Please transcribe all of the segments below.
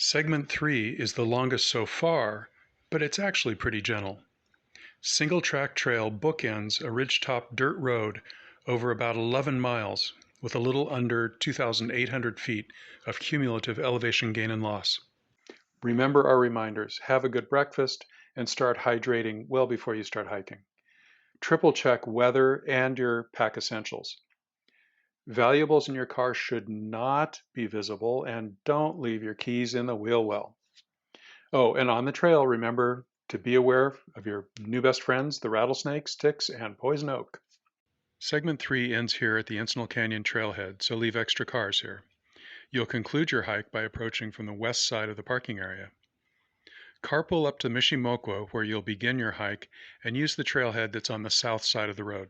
Segment 3 is the longest so far, but it's actually pretty gentle. Single track trail bookends a ridgetop dirt road over about 11 miles with a little under 2,800 feet of cumulative elevation gain and loss. Remember our reminders. Have a good breakfast and start hydrating well before you start hiking. Triple check weather and your pack essentials. Valuables in your car should not be visible, and don't leave your keys in the wheel well. Oh, and on the trail, remember to be aware of your new best friends, the rattlesnakes, ticks, and poison oak. Segment 3 ends here at the Encinal Canyon trailhead, so leave extra cars here. You'll conclude your hike by approaching from the west side of the parking area. Carpool up to Mishimoku, where you'll begin your hike, and use the trailhead that's on the south side of the road.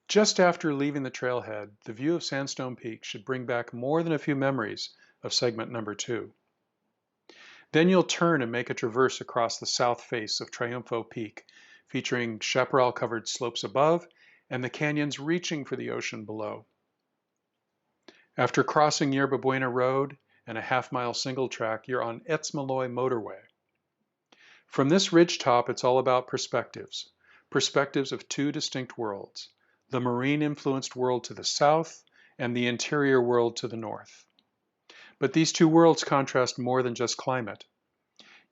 Just after leaving the trailhead, the view of Sandstone Peak should bring back more than a few memories of segment number 2. Then you'll turn and make a traverse across the south face of Triunfo Peak, featuring chaparral-covered slopes above and the canyons reaching for the ocean below. After crossing Yerba Buena Road and a half-mile single track, you're on Etzmaloi Motorway. From this ridgetop, it's all about perspectives of two distinct worlds, the marine-influenced world to the south and the interior world to the north. But these two worlds contrast more than just climate.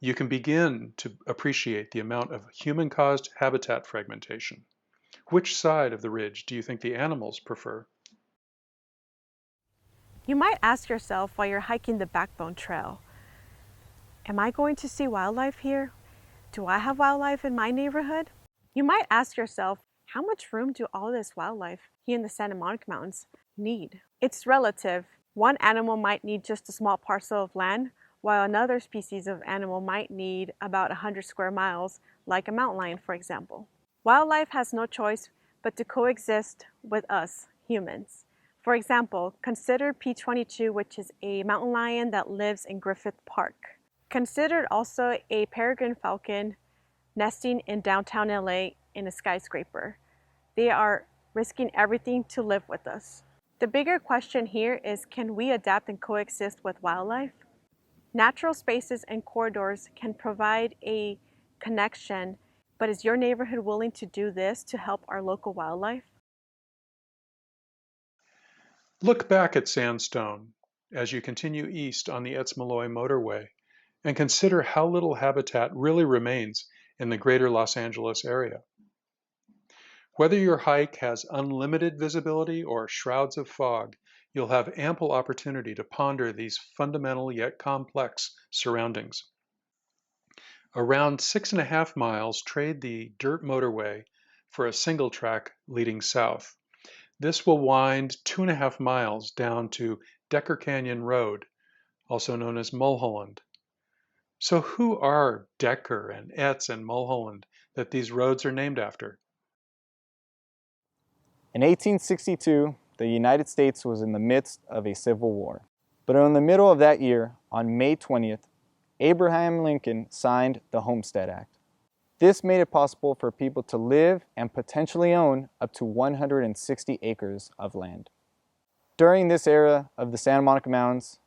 You can begin to appreciate the amount of human-caused habitat fragmentation. Which side of the ridge do you think the animals prefer? You might ask yourself while you're hiking the Backbone Trail, am I going to see wildlife here? Do I have wildlife in my neighborhood? You might ask yourself, how much room do all this wildlife here in the Santa Monica Mountains need? It's relative. One animal might need just a small parcel of land, while another species of animal might need about 100 square miles, like a mountain lion, for example. Wildlife has no choice but to coexist with us, humans. For example, consider P22, which is a mountain lion that lives in Griffith Park. Consider also a peregrine falcon nesting in downtown LA in a skyscraper. They are risking everything to live with us. The bigger question here is, can we adapt and coexist with wildlife? Natural spaces and corridors can provide a connection, but is your neighborhood willing to do this to help our local wildlife? Look back at Sandstone as you continue east on the Etzmaloi Motorway and consider how little habitat really remains in the greater Los Angeles area. Whether your hike has unlimited visibility or shrouds of fog, you'll have ample opportunity to ponder these fundamental yet complex surroundings. Around 6.5 miles, trade the dirt motorway for a single track leading south. This will wind 2.5 miles down to Decker Canyon Road, also known as Mulholland. So who are Decker and Etz and Mulholland that these roads are named after? In 1862, the United States was in the midst of a civil war. But in the middle of that year, on May 20th, Abraham Lincoln signed the Homestead Act. This made it possible for people to live and potentially own up to 160 acres of land. During this era of the Santa Monica Mountains,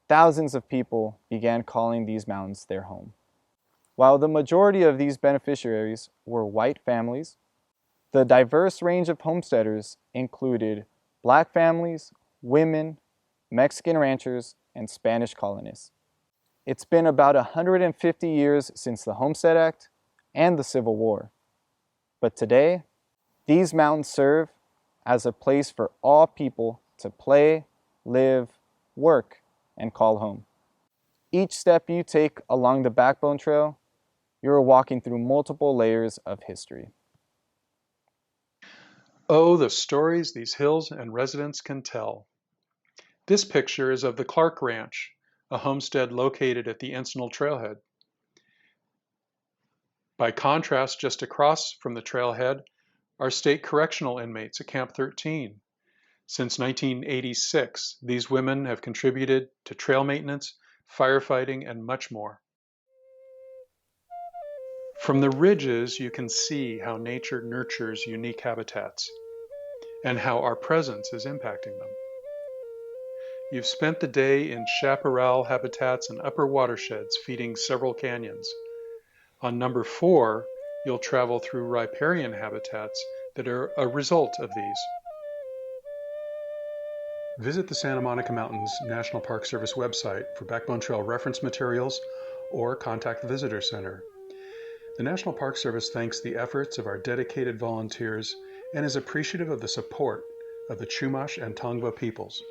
thousands of people began calling these mountains their home. While the majority of these beneficiaries were white families, the diverse range of homesteaders included Black families, women, Mexican ranchers, and Spanish colonists. It's been about 150 years since the Homestead Act and the Civil War. But today, these mountains serve as a place for all people to play, live, work, and call home. Each step you take along the Backbone Trail, you're walking through multiple layers of history. Oh, the stories these hills and residents can tell. This picture is of the Clark Ranch, a homestead located at the Encinal Trailhead. By contrast, just across from the trailhead are state correctional inmates at Camp 13. Since 1986, these women have contributed to trail maintenance, firefighting, and much more. From the ridges, you can see how nature nurtures unique habitats and how our presence is impacting them. You've spent the day in chaparral habitats and upper watersheds feeding several canyons. On number 4, you'll travel through riparian habitats that are a result of these. Visit the Santa Monica Mountains National Park Service website for Backbone Trail reference materials or contact the Visitor Center. The National Park Service thanks the efforts of our dedicated volunteers and is appreciative of the support of the Chumash and Tongva peoples.